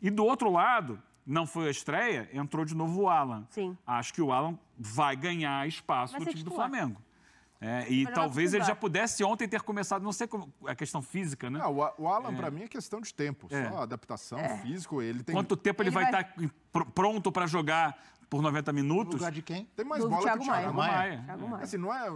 E do outro lado, não foi a estreia, entrou de novo o Alan. Sim. Acho que o Alan vai ganhar espaço no time do Flamengo. E talvez ele já pudesse ontem ter começado, não sei como, a questão física, né? O Alan, para mim, é questão de tempo. Só adaptação, físico. Ele tem... Quanto tempo ele vai estar pronto para jogar por 90 minutos? No lugar de quem? Tem mais bola que o Thiago Maia. Maia. Não é...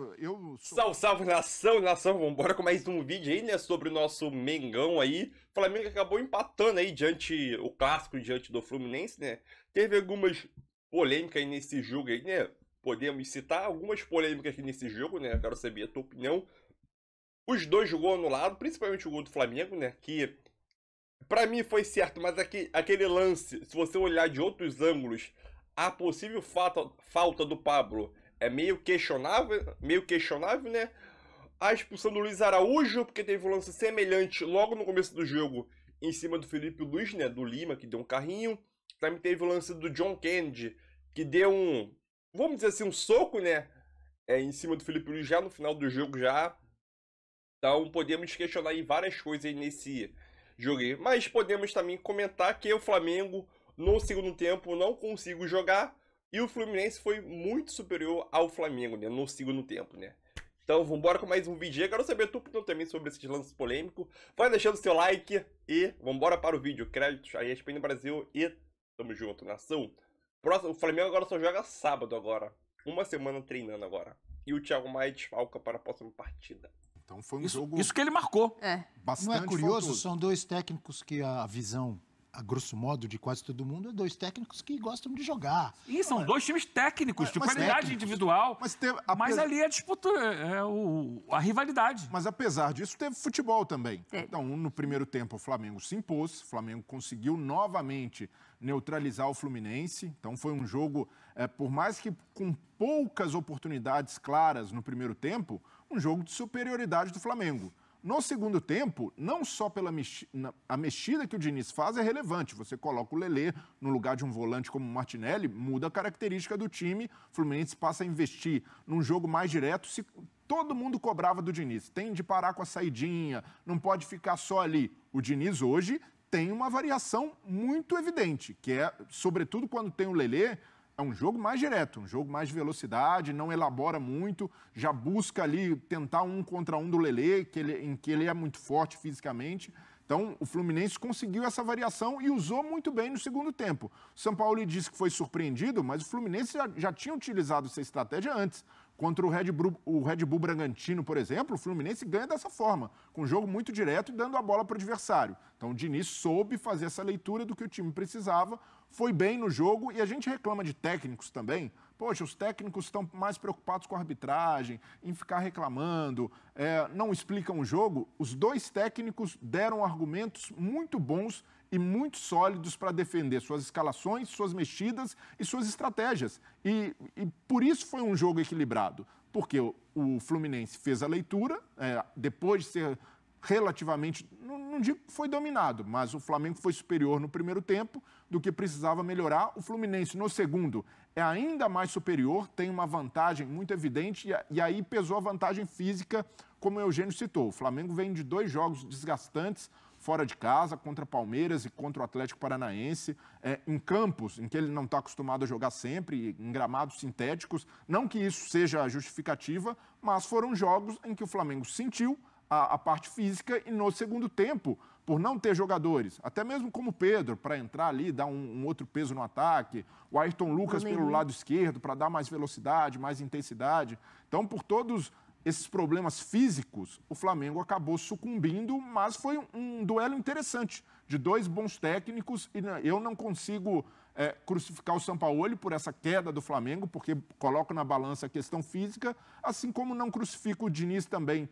Salve, nação. Vambora com mais um vídeo aí, né? Sobre o nosso Mengão aí. O Flamengo acabou empatando aí diante o clássico, diante do Fluminense, né? Teve algumas polêmicas aí nesse jogo aí, né? Podemos citar algumas polêmicas aqui nesse jogo, né? Quero saber a tua opinião. Os dois jogou anulado, principalmente o gol do Flamengo, né? Que pra mim foi certo, mas aquele lance, se você olhar de outros ângulos, a possível falta do Pablo é meio questionável, né? A expulsão do Luiz Araújo, porque teve um lance semelhante logo no começo do jogo, em cima do Felipe Luiz, né? Do Lima, que deu um carrinho. Também teve o lance do John Kennedy, que deu um... vamos dizer assim, um soco, né? Em cima do Felipe Luiz já no final do jogo já. Então podemos questionar aí várias coisas aí nesse jogo aí. Mas podemos também comentar que o Flamengo no segundo tempo não conseguiu jogar. E o Fluminense foi muito superior ao Flamengo, né? No segundo tempo, né? Então vamos embora com mais um vídeo. Eu quero saber a tua opinião também sobre esses lances polêmicos. Vai deixando o seu like e vamos embora para o vídeo. Créditos aí, ESPN Brasil e tamo junto, nação. O Flamengo agora só joga sábado agora. Uma semana treinando agora. E o Thiago Maia desfalca para a próxima partida. Então foi um jogo... Isso que ele marcou. Bastante Não é curioso? faltoso. São dois técnicos que a visão, a grosso modo, de quase todo mundo, é dois técnicos que gostam de jogar. E são dois times técnicos, de qualidade individual. Mas ali é a disputa, a rivalidade. Mas apesar disso, teve futebol também. Então, no primeiro tempo, o Flamengo se impôs. O Flamengo conseguiu novamente neutralizar o Fluminense. Então, foi um jogo, por mais que com poucas oportunidades claras no primeiro tempo, um jogo de superioridade do Flamengo. No segundo tempo, não só pela a mexida que o Diniz faz é relevante. Você coloca o Lelê no lugar de um volante como o Martinelli, muda a característica do time. O Fluminense passa a investir num jogo mais direto. Se todo mundo cobrava do Diniz, tem de parar com a saidinha, não pode ficar só ali. O Diniz hoje tem uma variação muito evidente, que é, sobretudo quando tem o Lelê, é um jogo mais direto, um jogo mais de velocidade, não elabora muito, já busca ali tentar um contra um do Lelê, em que ele é muito forte fisicamente. Então, o Fluminense conseguiu essa variação e usou muito bem no segundo tempo. O São Paulo disse que foi surpreendido, mas o Fluminense já tinha utilizado essa estratégia antes. Contra o Red Bull Bragantino, por exemplo, o Fluminense ganha dessa forma, com um jogo muito direto e dando a bola para o adversário. Então, o Diniz soube fazer essa leitura do que o time precisava, foi bem no jogo e a gente reclama de técnicos também. Poxa, os técnicos estão mais preocupados com a arbitragem, em ficar reclamando, não explicam o jogo. Os dois técnicos deram argumentos muito bons e muito sólidos para defender suas escalações, suas mexidas e suas estratégias. E por isso foi um jogo equilibrado, porque o Fluminense fez a leitura, depois de ser relativamente, não digo que foi dominado, mas o Flamengo foi superior no primeiro tempo do que precisava melhorar. O Fluminense, no segundo, é ainda mais superior, tem uma vantagem muito evidente e aí pesou a vantagem física, como o Eugênio citou. O Flamengo vem de 2 jogos desgastantes, fora de casa, contra Palmeiras e contra o Atlético Paranaense, em campos em que ele não está acostumado a jogar sempre, em gramados sintéticos. Não que isso seja justificativa, mas foram jogos em que o Flamengo sentiu a parte física e no segundo tempo, por não ter jogadores, até mesmo como o Pedro, para entrar ali, dar um outro peso no ataque, o Ayrton Lucas pelo lado esquerdo, para dar mais velocidade, mais intensidade. Então, por todos esses problemas físicos, o Flamengo acabou sucumbindo, mas foi um duelo interessante, de 2 bons técnicos, e eu não consigo crucificar o Sampaoli por essa queda do Flamengo, porque coloco na balança a questão física, assim como não crucifico o Diniz também,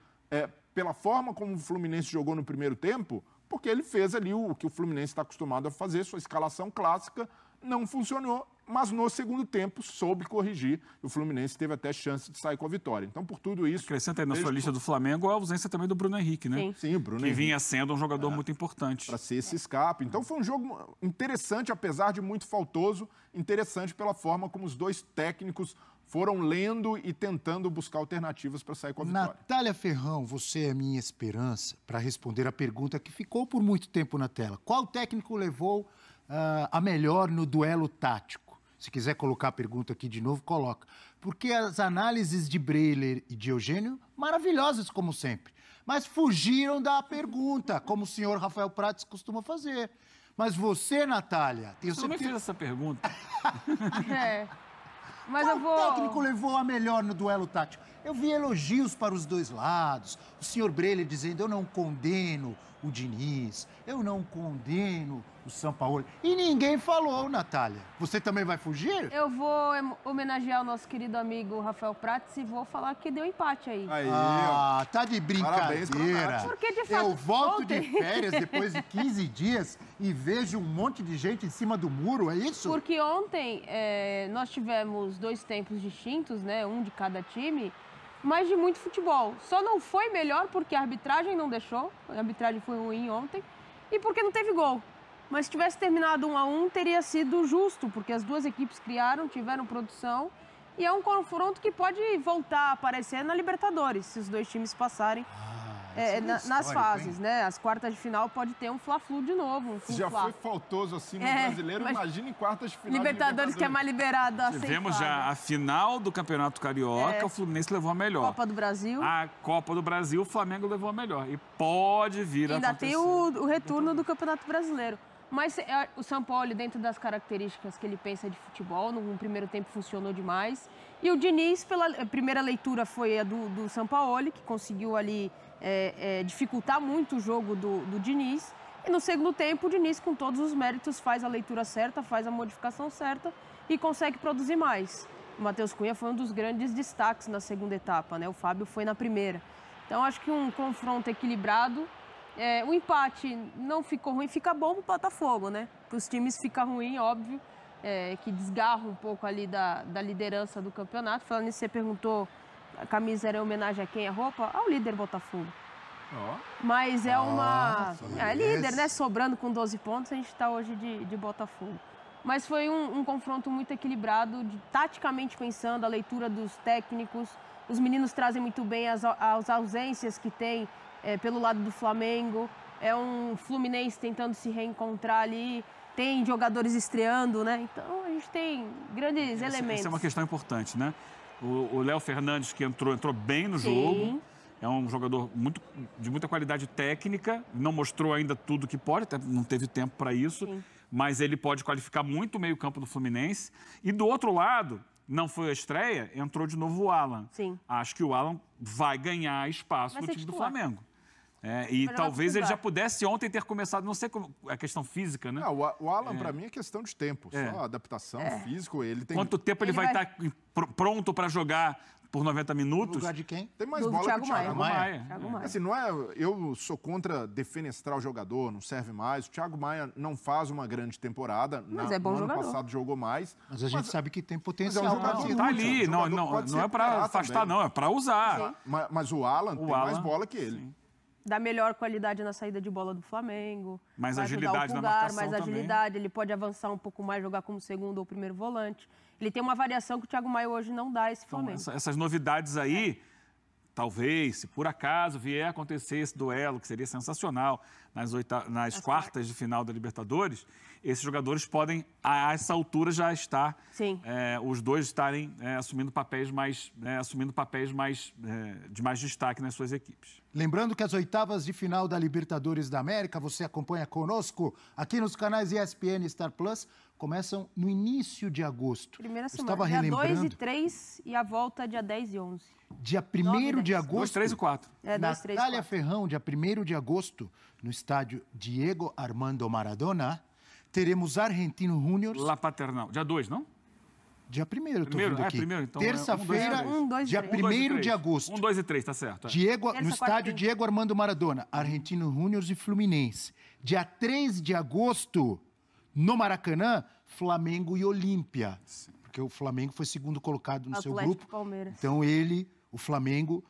pela forma como o Fluminense jogou no primeiro tempo, porque ele fez ali o que o Fluminense está acostumado a fazer, sua escalação clássica, não funcionou, mas no segundo tempo soube corrigir. O Fluminense teve até chance de sair com a vitória. Então, por tudo isso... Acrescenta aí na sua lista do Flamengo a ausência também do Bruno Henrique, né? Sim, o Bruno que Henrique. vinha sendo um jogador muito importante. Para ser esse escape. Então, foi um jogo interessante, apesar de muito faltoso, interessante pela forma como os dois técnicos foram lendo e tentando buscar alternativas para sair com a vitória. Natália Ferrão, você é a minha esperança para responder a pergunta que ficou por muito tempo na tela. Qual técnico levou a melhor no duelo tático? Se quiser colocar a pergunta aqui de novo, coloca. Porque as análises de Breler e de Eugênio, maravilhosas como sempre, mas fugiram da pergunta, como o senhor Rafael Prats costuma fazer. Mas você, Natália... Eu também fiz essa pergunta. Mas qual técnico levou a melhor no duelo tático? Eu vi elogios para os dois lados. O senhor Breler dizendo, eu não condeno o Diniz, eu não condeno o Sampaoli. E ninguém falou, Natália. Você também vai fugir? Eu vou homenagear o nosso querido amigo Rafael Prats e vou falar que deu empate aí. Tá de brincadeira. Porque, de fato, eu volto de férias depois de 15 dias e vejo um monte de gente em cima do muro, é isso? Porque ontem nós tivemos 2 tempos distintos, né? Um de cada time, mas de muito futebol. Só não foi melhor porque a arbitragem não deixou. A arbitragem foi ruim ontem. E porque não teve gol. Mas se tivesse terminado 1-1, teria sido justo, porque as duas equipes criaram, tiveram produção. E é um confronto que pode voltar a aparecer na Libertadores, se os dois times passarem nas fases, né? As quartas de final pode ter um Fla-Flu de novo. Já foi faltoso assim no brasileiro, imagina em quartas de final. Libertadores que é mais liberado. Tivemos já a final do Campeonato Carioca, o Fluminense levou a melhor. Copa do Brasil. A Copa do Brasil, o Flamengo levou a melhor. E pode vir a acontecer. Ainda tem o retorno do Campeonato Brasileiro. Mas o Sampaoli, dentro das características que ele pensa de futebol, no primeiro tempo funcionou demais. E o Diniz, pela primeira leitura, foi a do Sampaoli, que conseguiu ali dificultar muito o jogo do Diniz. E no segundo tempo, o Diniz, com todos os méritos, faz a leitura certa, faz a modificação certa e consegue produzir mais. O Matheus Cunha foi um dos grandes destaques na segunda etapa, né? O Fábio foi na primeira. Então, acho que um confronto equilibrado. O empate não ficou ruim, fica bom pro Botafogo, né? Para os times fica ruim, óbvio, que desgarra um pouco ali da liderança do campeonato. Falando nisso, você perguntou, a camisa era em homenagem a quem? A roupa? Ao líder Botafogo. Mas é líder, né? Sobrando com 12 pontos, a gente está hoje de Botafogo. Mas foi um confronto muito equilibrado, taticamente pensando, a leitura dos técnicos. Os meninos trazem muito bem as ausências que tem pelo lado do Flamengo. É um Fluminense tentando se reencontrar ali. Tem jogadores estreando, né? Então, a gente tem grandes elementos. Essa é uma questão importante, né? O Léo Fernandes, que entrou bem no jogo. É um jogador de muita qualidade técnica. Não mostrou ainda tudo que pode, até não teve tempo para isso. Sim. Mas ele pode qualificar muito o meio-campo do Fluminense. E do outro lado, não foi a estreia, entrou de novo o Alan. Sim. Acho que o Alan vai ganhar espaço no time do Flamengo. E talvez ele já pudesse ontem ter começado, não sei como, a questão física, né? O Alan, para mim, é questão de tempo. Só adaptação, físico. Ele tem... Quanto tempo ele vai estar pronto para jogar por 90 minutos? No lugar de quem? Tem mais bola que o Thiago Maia. Thiago Maia. Assim, não é, eu sou contra defenestrar o jogador, não serve mais. O Thiago Maia não faz uma grande temporada. Mas é bom jogador. No ano passado jogou mais. Mas a gente sabe que tem potencial. Mas é um jogador tá ali, não é para afastar, também. Não, é para usar. Mas o Alan tem mais bola que ele. Sim. Dá melhor qualidade na saída de bola do Flamengo. Mais agilidade na marcação mais agilidade, ele pode avançar um pouco mais, jogar como segundo ou primeiro volante. Ele tem uma variação que o Thiago Maia hoje não dá a esse Flamengo. Então, essas novidades aí, talvez, se por acaso vier a acontecer esse duelo, que seria sensacional, nas quartas de final da Libertadores, esses jogadores podem, a essa altura, já estar... Sim. Os dois estarem assumindo papéis de mais destaque nas suas equipes. Lembrando que as oitavas de final da Libertadores da América, você acompanha conosco aqui nos canais ESPN e Star Plus, começam no início de agosto. Primeira semana, dia 2 e 3 e a volta dia 10 e 11. Dia 1º de agosto... 2, 3 e 4. 2, 3 e 4. Natália Ferrão, dia 1º de agosto, no estádio Diego Armando Maradona, teremos Argentino Juniors... La Paternal. Dia 2, não? Dia 1º, estou vendo aqui. Primeiro, então, terça-feira, dia 1º de agosto. 1, 2 e 3, tá certo. No estádio Diego Armando Maradona, Argentino Juniors e Fluminense. Dia 3 de agosto, no Maracanã, Flamengo e Olímpia. Porque o Flamengo foi segundo colocado no seu grupo. Palmeiras. Então o Flamengo,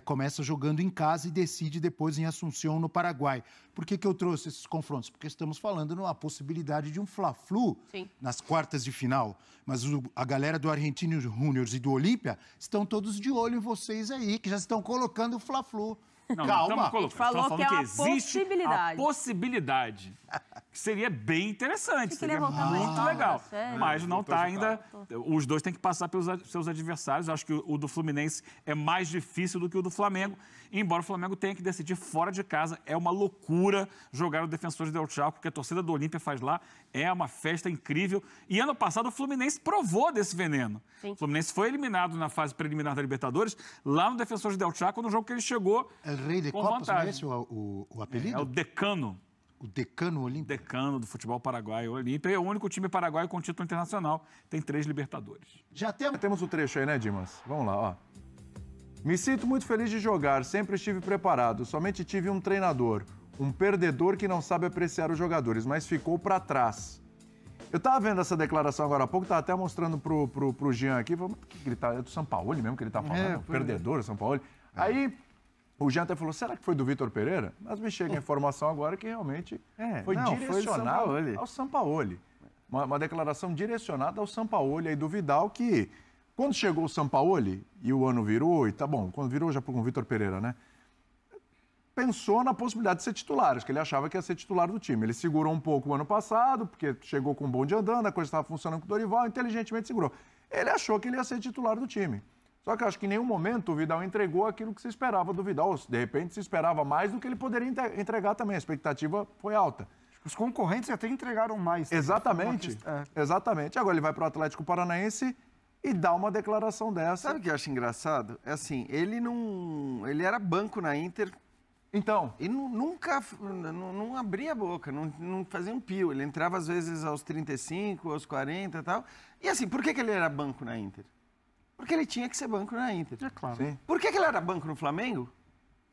começa jogando em casa e decide depois em Assunção, no Paraguai. Por que eu trouxe esses confrontos? Porque estamos falando numa possibilidade de um Fla-Flu nas quartas de final. Mas a galera do Argentino Juniors e do Olímpia estão todos de olho em vocês aí, que já estão colocando o Fla-Flu Não, Calma. estamos Falou falando que é uma existe possibilidade. a possibilidade. Que seria bem interessante, Achei que ele ia seria voltar muito mais. legal. Sério? Mas não está ainda. Os dois têm que passar pelos seus adversários. Acho que o do Fluminense é mais difícil do que o do Flamengo. Embora o Flamengo tenha que decidir fora de casa. É uma loucura jogar o Defensores del Chaco, porque a torcida do Olímpia faz lá. É uma festa incrível. E ano passado o Fluminense provou desse veneno. Sim. O Fluminense foi eliminado na fase preliminar da Libertadores, lá no Defensores del Chaco, no jogo que ele chegou. El Rei de com Copas, não é vantagem. esse o apelido? É o decano. O decano olímpico. Decano do futebol paraguaio. O Olímpia é o único time paraguaio com título internacional. Tem 3 Libertadores. Já temos... Temos o trecho aí, né, Dimas? Vamos lá, ó. Me sinto muito feliz de jogar, sempre estive preparado, somente tive um treinador, um perdedor que não sabe apreciar os jogadores, mas ficou para trás. Eu tava vendo essa declaração agora há pouco, tava até mostrando pro Jean aqui, falei, que ele tá, é do Sampaoli mesmo que ele tá falando, perdedor, Sampaoli. Aí o Jean até falou, será que foi do Vitor Pereira? Mas me chega a informação agora que realmente foi direcionado ao Sampaoli. Uma declaração direcionada ao Sampaoli aí do Vidal, que quando chegou o Sampaoli e o ano virou, e tá bom, quando virou já com o Vitor Pereira, né? Pensou na possibilidade de ser titular, acho que ele achava que ia ser titular do time. Ele segurou um pouco o ano passado, porque chegou com um bonde andando, a coisa estava funcionando com o Dorival, inteligentemente segurou. Ele achou que ele ia ser titular do time. Só que acho que em nenhum momento o Vidal entregou aquilo que se esperava do Vidal. De repente se esperava mais do que ele poderia entregar também. A expectativa foi alta. Os concorrentes até entregaram mais. Exatamente. Exatamente. Agora ele vai para o Atlético Paranaense e dá uma declaração dessa. Sabe o que eu acho engraçado? É assim, ele era banco na Inter. Então. E nunca não abria a boca, não fazia um pio. Ele entrava às vezes aos 35, aos 40 e tal. E assim, por que ele era banco na Inter? Porque ele tinha que ser banco na Inter. É claro. Sim. Por que ele era banco no Flamengo?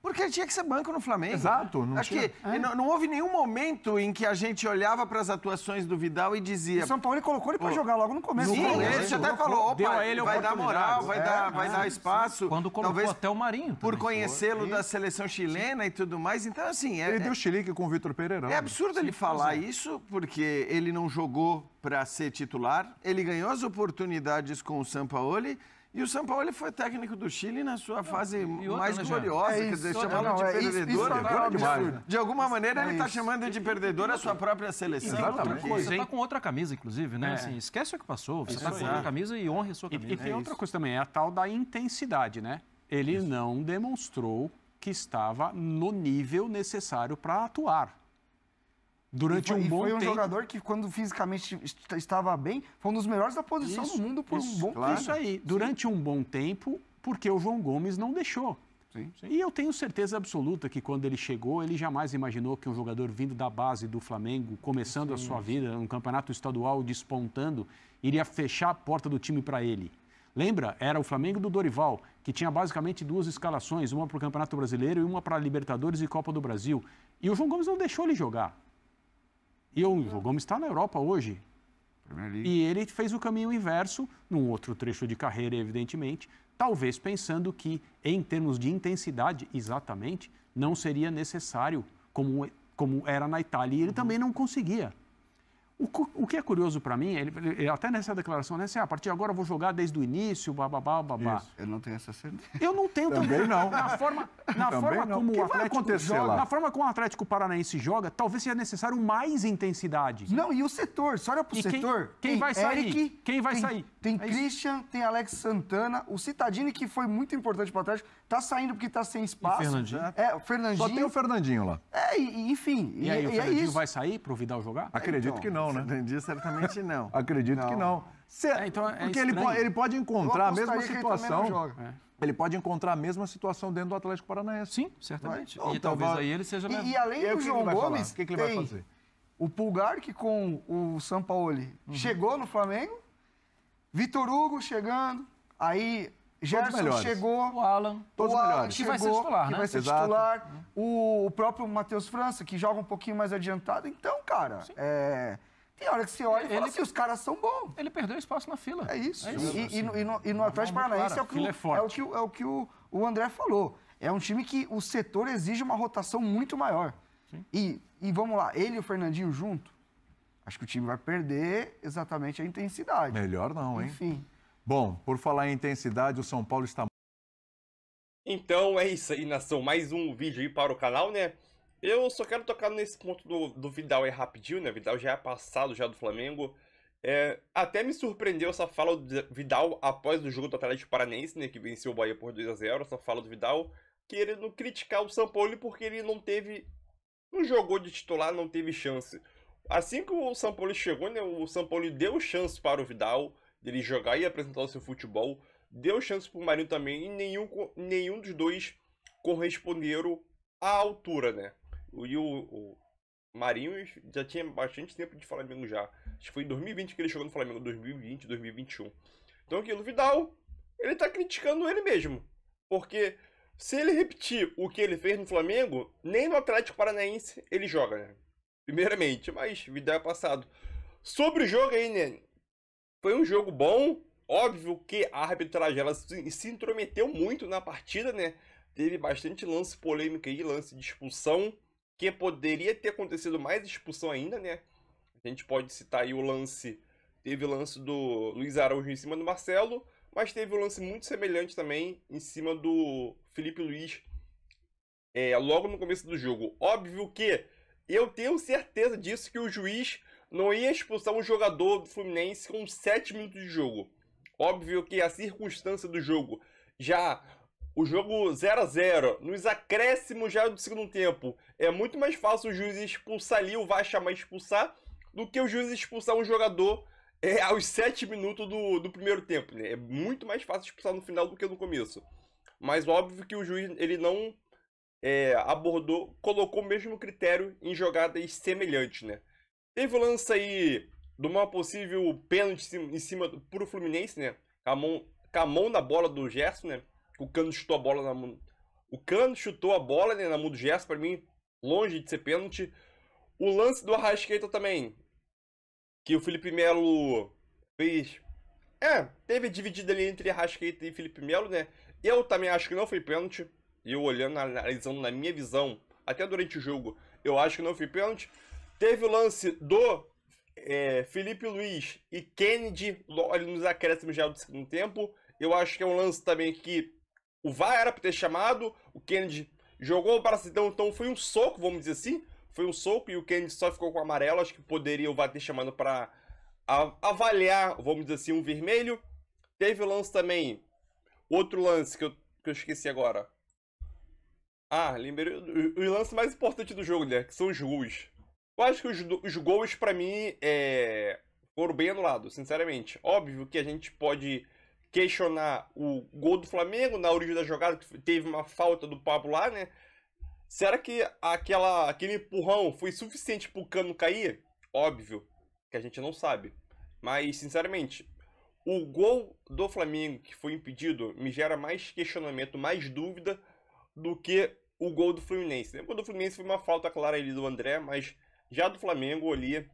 Porque ele tinha que ser banco no Flamengo. Exato. Acho que não houve nenhum momento em que a gente olhava para as atuações do Vidal e dizia... O São Paulo colocou ele para jogar logo no começo. Sim, ele até falou, opa, deu a ele vai dar moral, vai dar espaço. Quando colocou talvez até o Marinho. por conhecê-lo da seleção chilena e tudo mais. Então, assim... Ele deu chilique com o Vitor Pereira. É absurdo ele falar isso, porque ele não jogou para ser titular. Ele ganhou as oportunidades com o Sampaoli. E o Sampaoli foi técnico do Chile na sua fase mais gloriosa, quer dizer, chamando de perdedor. De alguma maneira, ele está chamando de perdedor a sua própria seleção. Exatamente. Você está com outra camisa, inclusive, né? Assim, esquece o que passou, você está com outra camisa e honre a sua camisa. E tem outra coisa também, é a tal da intensidade, né? Ele não demonstrou que estava no nível necessário para atuar. Durante um bom tempo. Foi um jogador que, quando fisicamente estava bem, foi um dos melhores da posição do mundo por um bom tempo. Isso aí. Durante um bom tempo, porque o João Gomes não deixou. Sim. E eu tenho certeza absoluta que quando ele chegou, ele jamais imaginou que um jogador vindo da base do Flamengo, começando a sua vida, um campeonato estadual despontando, iria fechar a porta do time para ele. Lembra? Era o Flamengo do Dorival, que tinha basicamente 2 escalações, uma para o Campeonato Brasileiro e uma para a Libertadores e Copa do Brasil. E o João Gomes não deixou ele jogar. E o João Gomes está na Europa hoje. E ele fez o caminho inverso, num outro trecho de carreira, evidentemente, talvez pensando que, em termos de intensidade, exatamente, não seria necessário como era na Itália. E ele também não conseguia. O que é curioso para mim, ele até nessa declaração, né? Assim, a partir de agora eu vou jogar desde o início, bababá. Eu não tenho essa certeza. Eu não tenho também. Não. Na forma como o Atlético joga, na forma como o Atlético Paranaense joga, talvez seja necessário mais intensidade. Não, e o setor? Você olha pro setor. Quem vai sair? Eric, quem vai sair? Tem Christian, tem Alex Santana, o Cittadini, que foi muito importante pro Atlético, tá saindo porque tá sem espaço. E Fernandinho. O Fernandinho. Só tem o Fernandinho lá. Enfim. E aí, o Fernandinho vai sair pro Vidal jogar? Acredito que não, né? Fernandinho certamente não. Acredito que não. Porque ele pode encontrar a mesma situação. Ele pode encontrar a mesma situação dentro do Atlético Paranaense. Sim, certamente. E talvez aí ele seja... E além do João Gomes, o que ele vai fazer? O Pulgar, que com o Sampaoli chegou no Flamengo, Vitor Hugo chegando, aí Gerson chegou, o Alan, todos melhores. Que vai ser titular, né? Que vai ser titular. O próprio Matheus França, que joga um pouquinho mais adiantado. Então, cara, tem hora que você olha e fala assim, os caras são bons. Ele perdeu espaço na fila. É isso. E no Atlético Paranaense é o que o André falou. É um time que o setor exige uma rotação muito maior. E vamos lá, ele e o Fernandinho junto, acho que o time vai perder exatamente a intensidade. Melhor não, hein? Enfim. Bom, por falar em intensidade, o São Paulo está... Então é isso aí, nação. Mais um vídeo aí para o canal, né? Eu só quero tocar nesse ponto do Vidal aí rapidinho, né? Vidal já é passado já do Flamengo. Até me surpreendeu essa fala do Vidal após o jogo do Atlético Paranaense, né? Que venceu o Bahia por 2-0. Essa fala do Vidal querendo criticar o Sampaoli porque ele não jogou de titular, não teve chance. Assim que o Sampaoli chegou, né? O Sampaoli deu chance para o Vidal dele jogar e apresentar o seu futebol. Deu chance para o Marinho também e nenhum dos dois corresponderam à altura, né? E o Marinho já tinha bastante tempo de Flamengo já. Acho que foi em 2020 que ele chegou no Flamengo, 2020, 2021. Então aqui o Vidal, ele tá criticando ele mesmo. Porque se ele repetir o que ele fez no Flamengo, nem no Atlético Paranaense ele joga, né? Primeiramente, mas Vidal é passado. Sobre o jogo aí, né? Foi um jogo bom. Óbvio que a arbitragem ela se intrometeu muito na partida, né? Teve bastante lance polêmico aí, lance de expulsão, que poderia ter acontecido mais expulsão ainda, né? A gente pode citar aí o lance, teve o lance do Luiz Araújo em cima do Marcelo, mas teve um lance muito semelhante também em cima do Felipe Luiz, logo no começo do jogo. Óbvio que eu tenho certeza disso, que o juiz não ia expulsar um jogador do Fluminense com 7 minutos de jogo. Óbvio que a circunstância do jogo, já o jogo 0-0, nos acréscimos já do segundo tempo, é muito mais fácil o juiz expulsar ali, o VAR chamar expulsar, do que o juiz expulsar um jogador aos 7 minutos do primeiro tempo, né? É muito mais fácil expulsar no final do que no começo. Mas óbvio que o juiz ele não colocou o mesmo critério em jogadas semelhantes, né? Teve o lance aí de uma possível pênalti em cima pro Fluminense, né? Com a mão na bola do Gerson, né? O Cano chutou a bola na mão. O Cano chutou a bola, né, na mão do Gerson, pra mim, longe de ser pênalti. O lance do Arrascaeta também, que o Felipe Melo fez. Teve dividida ali entre Arrascaeta e Felipe Melo, né? Eu também acho que não foi pênalti. Eu olhando, analisando na minha visão, até durante o jogo, eu acho que não foi pênalti. Teve o lance do Felipe Luiz e Kennedy ali nos acréscimos já do segundo tempo. Eu acho que é um lance também que o VAR era para ter chamado, o Kennedy jogou o braço, então foi um soco, vamos dizer assim. Foi um soco e o Kennedy só ficou com o amarelo. Acho que poderia o VAR ter chamado para avaliar, vamos dizer assim, um vermelho. Teve o lance também, outro lance que eu esqueci agora. Lembrei o lance mais importante do jogo, né? Que são os gols. Eu acho que os gols, pra mim, foram bem anulados, sinceramente. Óbvio que a gente pode questionar o gol do Flamengo na origem da jogada, que teve uma falta do Pablo lá, né? Será que aquele empurrão foi suficiente pro Cano cair? Óbvio que a gente não sabe. Mas, sinceramente, o gol do Flamengo que foi impedido me gera mais questionamento, mais dúvida do que o gol do Fluminense. O gol do Fluminense foi uma falta clara ali do André, mas já do Flamengo ali,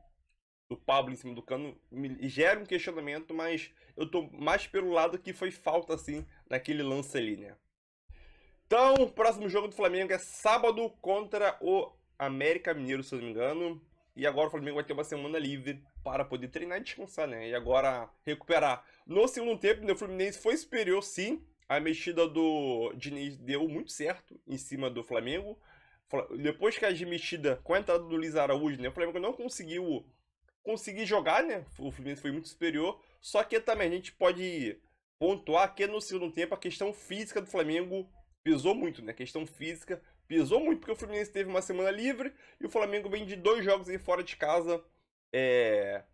do Pablo em cima do Cano, me gera um questionamento, mas eu tô mais pelo lado que foi falta, assim, naquele lance ali, né? Então, o próximo jogo do Flamengo é sábado contra o América Mineiro, se eu não me engano. E agora o Flamengo vai ter uma semana livre para poder treinar e descansar, né? E agora recuperar. No segundo tempo, o Fluminense foi superior, sim. A mexida do Diniz deu muito certo em cima do Flamengo. Depois que a mexida, com a entrada do Luiz Araújo, né? O Flamengo não conseguiu jogar, né? O Fluminense foi muito superior. Só que também a gente pode pontuar que no segundo tempo a questão física do Flamengo pesou muito, né? A questão física pesou muito porque o Fluminense teve uma semana livre e o Flamengo vem de 2 jogos aí fora de casa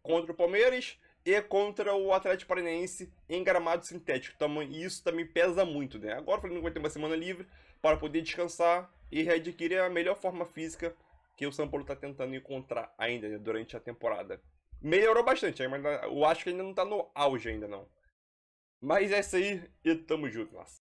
contra o Palmeiras e contra o Atlético Paranaense em gramado sintético. E isso também pesa muito, né? Agora o Flamengo vai ter uma semana livre para poder descansar e readquirir a melhor forma física que o São Paulo está tentando encontrar ainda, né, durante a temporada. Melhorou bastante, mas eu acho que ainda não está no auge ainda não. Mas é isso aí e tamo junto, nossa.